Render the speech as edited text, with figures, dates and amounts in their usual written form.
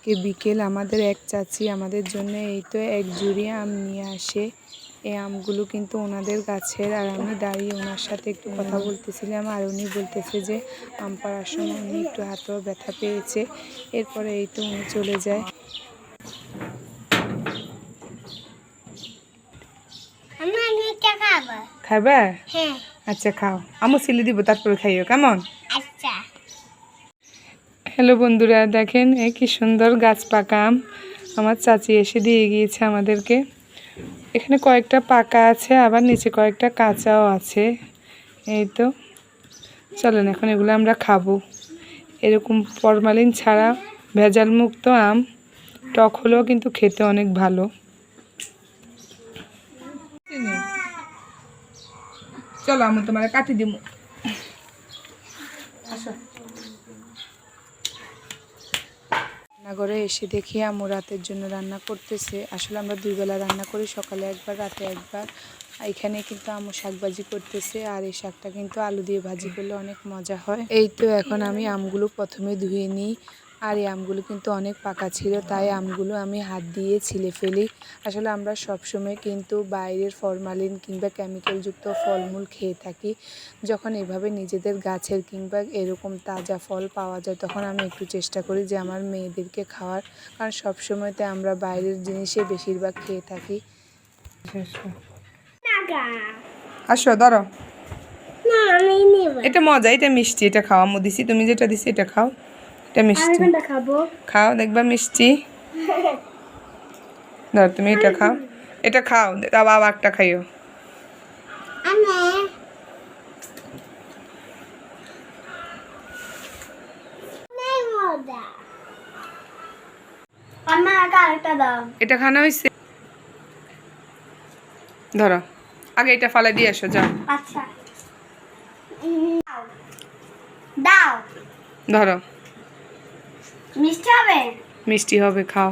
আজকে বিকেল আমাদের এক চাচি আমাদের জন্য এই তো এক জুড়ি আম নিয়ে আসে। এই আমগুলো কিন্তু ওনাদের গাছের, আর আমি দাঁড়িয়ে ওনার সাথে একটু কথা বলতেছিলাম, আর উনি বলতেছে যে আম পাড়ার সময় উনি একটু হাতেও ব্যথা পেয়েছে। এরপরে এই তো উনি চলে যায়। খাবা? হ্যাঁ। আচ্ছা খাও, আমও সিলি দিব তারপরে খাইও, কেমন? আচ্ছা। হ্যালো বন্ধুরা, দেখেন এই কি সুন্দর গাছ পাকা আম আমার চাচি এসে দিয়ে গিয়েছে আমাদেরকে। এখানে কয়েকটা পাকা আছে, আবার নিচে কয়েকটা কাঁচাও আছে। এই তো চলেন এখন এগুলো আমরা খাবো। এরকম ফরমালিন ছাড়া ভেজাল মুক্ত আম, টক হলেও কিন্তু খেতে অনেক ভালো। চলো আমি তোমার কাটি দিব। রান্নাঘরে এসে দেখি আম্মু রাতের জন্য রান্না করতেছে। আসলে আমরা দুই বেলা রান্না করি, সকালে একবার রাতে একবার। এখানে কিন্তু আম্মু শাক ভাজি করতেছে, আর এই শাকটা কিন্তু আলু দিয়ে ভাজি করলে অনেক মজা হয়। এই তো এখন আমি আমগুলো প্রথমে ধুয়ে নিই, আর এই আমগুলো কিন্তু অনেক পাকা ছিল, তাই আমগুলো আমি হাত দিয়ে ছিলে ফেলি। আসলে আমরা সবসময় কিন্তু বাইরের ফরমালিন কিংবা কেমিক্যালযুক্ত ফলমূল খেয়ে থাকি। যখন এভাবে নিজেদের গাছের কিংবা এরকম তাজা ফল পাওয়া যায়, তখন আমি একটু চেষ্টা করি যে আমার মেয়েদেরকে খাওয়ার, কারণ সবসময়তে আমরা বাইরের জিনিসই বেশিরভাগ খেয়ে থাকি। আসো ধরো, এটা মজা, এটা মিষ্টি, এটা খাও। আম্মু দিছি, তুমি যেটা দিছি এটা খাও, এটা মিষ্টি। খাও, দেখবা মিষ্টি। ধর তুমি এটা খাও, এটা খাও, আবার একটা খাইও। এটা খানা হয়েছে, ধরো আগে এটা ফালাই দিয়ে আসো, যাও। আচ্ছা দাও, ধরো। মিষ্টি হবে? মিষ্টি হবে, খাও।